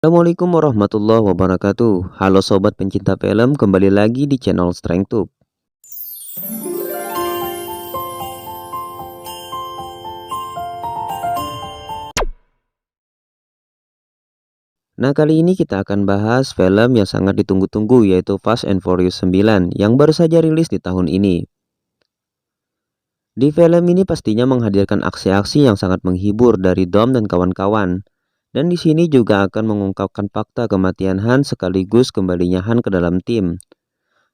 Assalamualaikum warahmatullahi wabarakatuh. Halo sobat pencinta film, kembali lagi di channel StrengthTube. Nah, kali ini kita akan bahas film yang sangat ditunggu-tunggu, yaitu Fast and Furious 9 yang baru saja rilis di tahun ini. Di film ini pastinya menghadirkan aksi-aksi yang sangat menghibur dari Dom dan kawan-kawan. Dan di sini juga akan mengungkapkan fakta kematian Han sekaligus kembalinya Han ke dalam tim.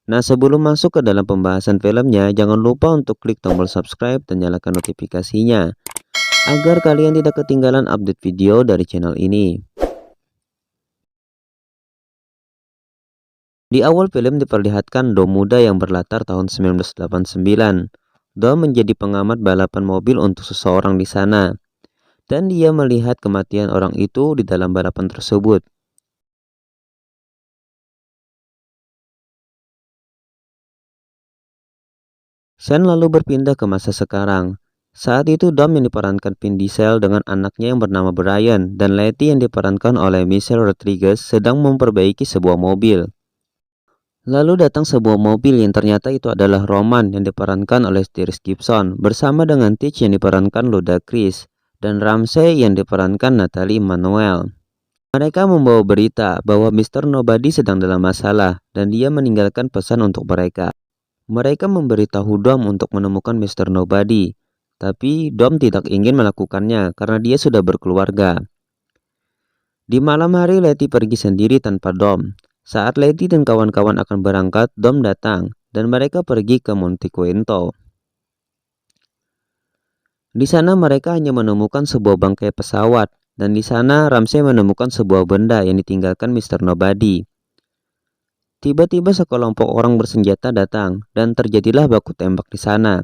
Nah, sebelum masuk ke dalam pembahasan filmnya, jangan lupa untuk klik tombol subscribe dan nyalakan notifikasinya agar kalian tidak ketinggalan update video dari channel ini. Di awal film diperlihatkan Dom muda yang berlatar tahun 1989. Dom menjadi pengamat balapan mobil untuk seseorang di sana, dan dia melihat kematian orang itu di dalam balapan tersebut. Sen lalu berpindah ke masa sekarang. Saat itu Dom yang diperankan Vin Diesel dengan anaknya yang bernama Brian dan Letty yang diperankan oleh Michelle Rodriguez sedang memperbaiki sebuah mobil. Lalu datang sebuah mobil yang ternyata itu adalah Roman yang diperankan oleh Tyrese Gibson bersama dengan Teach yang diperankan Ludacris dan Ramsey yang diperankan Natalie Emmanuel. Mereka membawa berita bahwa Mr. Nobody sedang dalam masalah dan dia meninggalkan pesan untuk mereka. Mereka memberitahu Dom untuk menemukan Mr. Nobody, tapi Dom tidak ingin melakukannya karena dia sudah berkeluarga. Di malam hari Letty pergi sendiri tanpa Dom. Saat Letty dan kawan-kawan akan berangkat, Dom datang dan mereka pergi ke Monte Quento. Di sana mereka hanya menemukan sebuah bangkai pesawat dan di sana Ramsey menemukan sebuah benda yang ditinggalkan Mr. Nobody. Tiba-tiba sekelompok orang bersenjata datang dan terjadilah baku tembak di sana.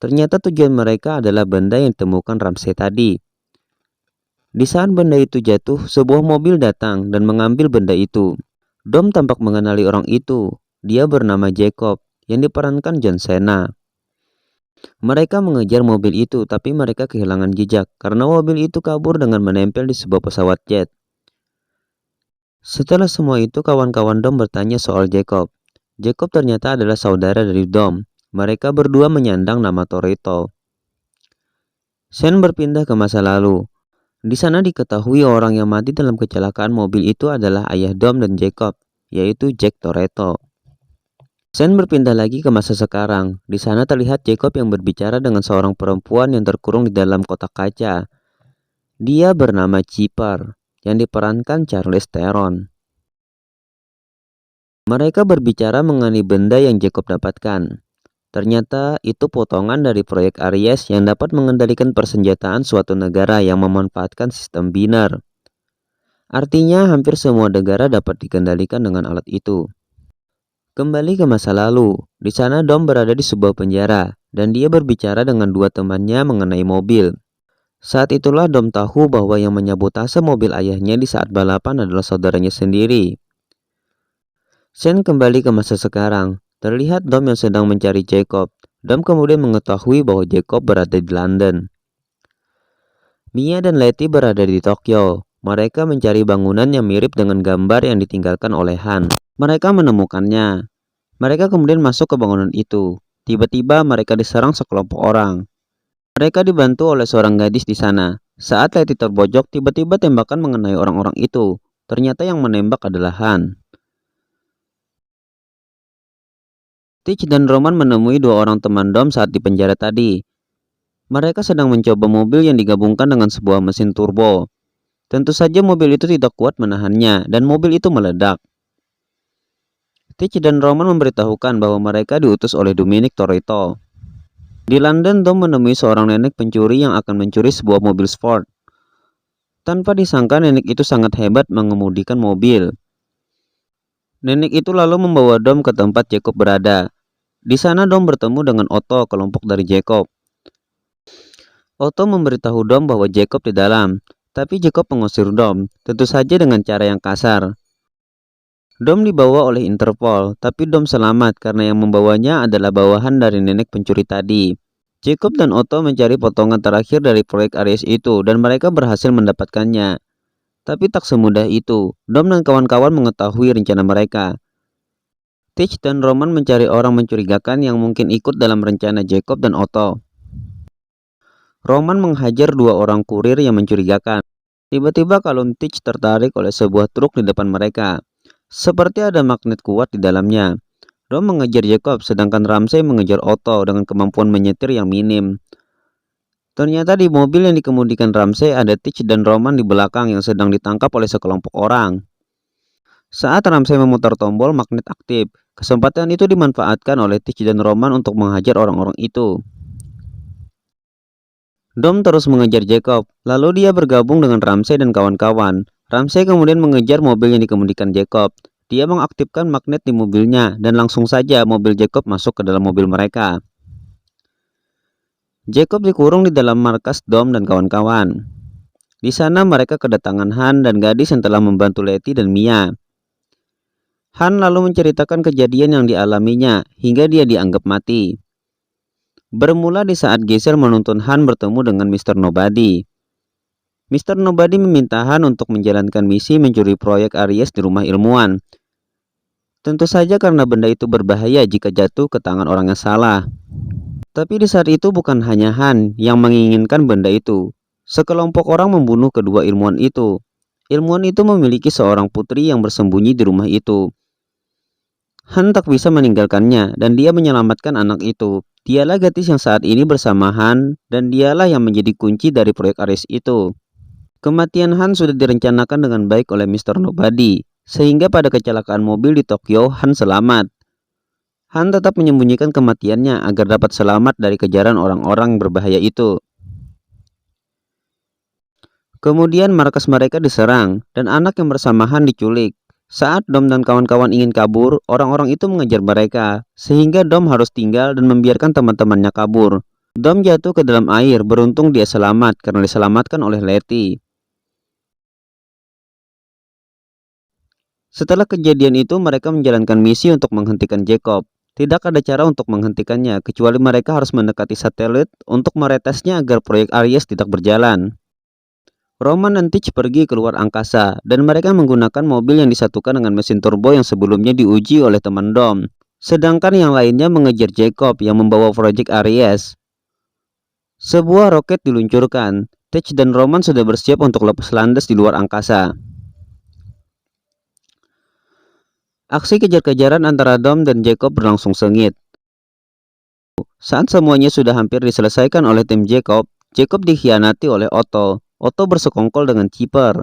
Ternyata tujuan mereka adalah benda yang ditemukan Ramsey tadi. Di saat benda itu jatuh, sebuah mobil datang dan mengambil benda itu. Dom tampak mengenali orang itu. Dia bernama Jacob yang diperankan John Cena. Mereka mengejar mobil itu, tapi mereka kehilangan jejak karena mobil itu kabur dengan menempel di sebuah pesawat jet. Setelah semua itu, kawan-kawan Dom bertanya soal Jacob. Jacob ternyata adalah saudara dari Dom. Mereka berdua menyandang nama Toretto. Sen berpindah ke masa lalu. Di sana diketahui orang yang mati dalam kecelakaan mobil itu adalah ayah Dom dan Jacob, yaitu Jack Toretto. Sen berpindah lagi ke masa sekarang. Di sana terlihat Jacob yang berbicara dengan seorang perempuan yang terkurung di dalam kotak kaca. Dia bernama Chipper, yang diperankan Charlize Theron. Mereka berbicara mengenai benda yang Jacob dapatkan. Ternyata itu potongan dari proyek Aries yang dapat mengendalikan persenjataan suatu negara yang memanfaatkan sistem binar. Artinya hampir semua negara dapat dikendalikan dengan alat itu. Kembali ke masa lalu, di sana Dom berada di sebuah penjara dan dia berbicara dengan dua temannya mengenai mobil. Saat itulah Dom tahu bahwa yang menyabotase mobil ayahnya di saat balapan adalah saudaranya sendiri. Sen kembali ke masa sekarang. Terlihat Dom yang sedang mencari Jacob. Dom kemudian mengetahui bahwa Jacob berada di London. Mia dan Letty berada di Tokyo. Mereka mencari bangunan yang mirip dengan gambar yang ditinggalkan oleh Han. Mereka menemukannya. Mereka kemudian masuk ke bangunan itu. Tiba-tiba mereka diserang sekelompok orang. Mereka dibantu oleh seorang gadis di sana. Saat Letty terbojok, tiba-tiba tembakan mengenai orang-orang itu. Ternyata yang menembak adalah Han. Teach dan Roman menemui dua orang teman Dom saat di penjara tadi. Mereka sedang mencoba mobil yang digabungkan dengan sebuah mesin turbo. Tentu saja mobil itu tidak kuat menahannya dan mobil itu meledak. Teach dan Roman memberitahukan bahwa mereka diutus oleh Dominic Toretto. Di London, Dom menemui seorang nenek pencuri yang akan mencuri sebuah mobil sport. Tanpa disangka nenek itu sangat hebat mengemudikan mobil. Nenek itu lalu membawa Dom ke tempat Jacob berada. Di sana Dom bertemu dengan Otto, kelompok dari Jacob. Otto memberitahu Dom bahwa Jacob di dalam, tapi Jacob mengusir Dom, tentu saja dengan cara yang kasar. Dom dibawa oleh Interpol, tapi Dom selamat karena yang membawanya adalah bawahan dari nenek pencuri tadi. Jacob dan Otto mencari potongan terakhir dari proyek Aries itu dan mereka berhasil mendapatkannya. Tapi tak semudah itu. Dom dan kawan-kawan mengetahui rencana mereka. Teach dan Roman mencari orang mencurigakan yang mungkin ikut dalam rencana Jacob dan Otto. Roman menghajar dua orang kurir yang mencurigakan. Tiba-tiba kalung Teach tertarik oleh sebuah truk di depan mereka. Seperti ada magnet kuat di dalamnya. Dom mengejar Jacob, sedangkan Ramsey mengejar Otto dengan kemampuan menyetir yang minim. Ternyata di mobil yang dikemudikan Ramsey ada Teach dan Roman di belakang yang sedang ditangkap oleh sekelompok orang. Saat Ramsey memutar tombol, magnet aktif. Kesempatan itu dimanfaatkan oleh Teach dan Roman untuk menghajar orang-orang itu. Dom terus mengejar Jacob, lalu dia bergabung dengan Ramsey dan kawan-kawan. Ramsey kemudian mengejar mobil yang dikemudikan Jacob. Dia mengaktifkan magnet di mobilnya dan langsung saja mobil Jacob masuk ke dalam mobil mereka. Jacob dikurung di dalam markas Dom dan kawan-kawan. Di sana mereka kedatangan Han dan gadis yang telah membantu Letty dan Mia. Han lalu menceritakan kejadian yang dialaminya hingga dia dianggap mati. Bermula di saat Geisel menuntun Han bertemu dengan Mr. Nobody. Mr. Nobody meminta Han untuk menjalankan misi mencuri proyek Aries di rumah ilmuwan. Tentu saja karena benda itu berbahaya jika jatuh ke tangan orang yang salah. Tapi di saat itu bukan hanya Han yang menginginkan benda itu. Sekelompok orang membunuh kedua ilmuwan itu. Ilmuwan itu memiliki seorang putri yang bersembunyi di rumah itu. Han tak bisa meninggalkannya dan dia menyelamatkan anak itu. Dialah gadis yang saat ini bersama Han dan dialah yang menjadi kunci dari proyek Aries itu. Kematian Han sudah direncanakan dengan baik oleh Mr. Nobody, sehingga pada kecelakaan mobil di Tokyo Han selamat. Han tetap menyembunyikan kematiannya agar dapat selamat dari kejaran orang-orang berbahaya itu. Kemudian markas mereka diserang dan anak yang bersama Han diculik. Saat Dom dan kawan-kawan ingin kabur, orang-orang itu mengejar mereka, sehingga Dom harus tinggal dan membiarkan teman-temannya kabur. Dom jatuh ke dalam air, beruntung dia selamat karena diselamatkan oleh Letty. Setelah kejadian itu, mereka menjalankan misi untuk menghentikan Jacob. Tidak ada cara untuk menghentikannya, kecuali mereka harus mendekati satelit untuk meretesnya agar proyek Aries tidak berjalan. Roman dan Teach pergi keluar angkasa, dan mereka menggunakan mobil yang disatukan dengan mesin turbo yang sebelumnya diuji oleh teman Dom. Sedangkan yang lainnya mengejar Jacob yang membawa proyek Aries. Sebuah roket diluncurkan. Teach dan Roman sudah bersiap untuk lepas landas di luar angkasa. Aksi kejar-kejaran antara Dom dan Jacob berlangsung sengit. Saat semuanya sudah hampir diselesaikan oleh tim Jacob, Jacob dikhianati oleh Otto. Otto bersekongkol dengan Chipper.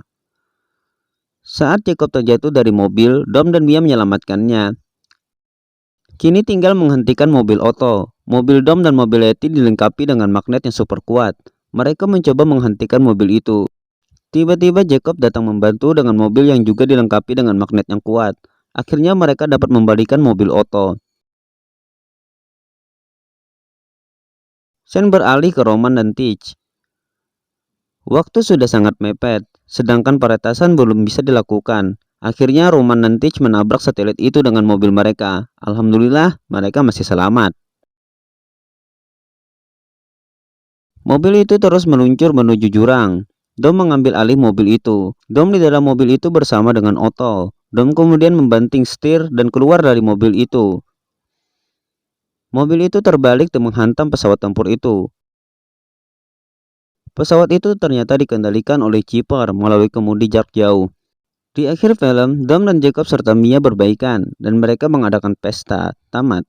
Saat Jacob terjatuh dari mobil, Dom dan Mia menyelamatkannya. Kini tinggal menghentikan mobil Otto. Mobil Dom dan mobil Letty dilengkapi dengan magnet yang super kuat. Mereka mencoba menghentikan mobil itu. Tiba-tiba Jacob datang membantu dengan mobil yang juga dilengkapi dengan magnet yang kuat. Akhirnya mereka dapat membalikan mobil Otto. Sen beralih ke Roman dan Teach. Waktu sudah sangat mepet, sedangkan peretasan belum bisa dilakukan. Akhirnya Roman dan Teach menabrak satelit itu dengan mobil mereka. Alhamdulillah, mereka masih selamat. Mobil itu terus meluncur menuju jurang. Dom mengambil alih mobil itu. Dom di dalam mobil itu bersama dengan Otto. Dom kemudian membanting setir dan keluar dari mobil itu. Mobil itu terbalik dan menghantam pesawat tempur itu. Pesawat itu ternyata dikendalikan oleh Chipper melalui kemudi jarak jauh. Di akhir film, Dom dan Jacob serta Mia berbaikan dan mereka mengadakan pesta. Tamat.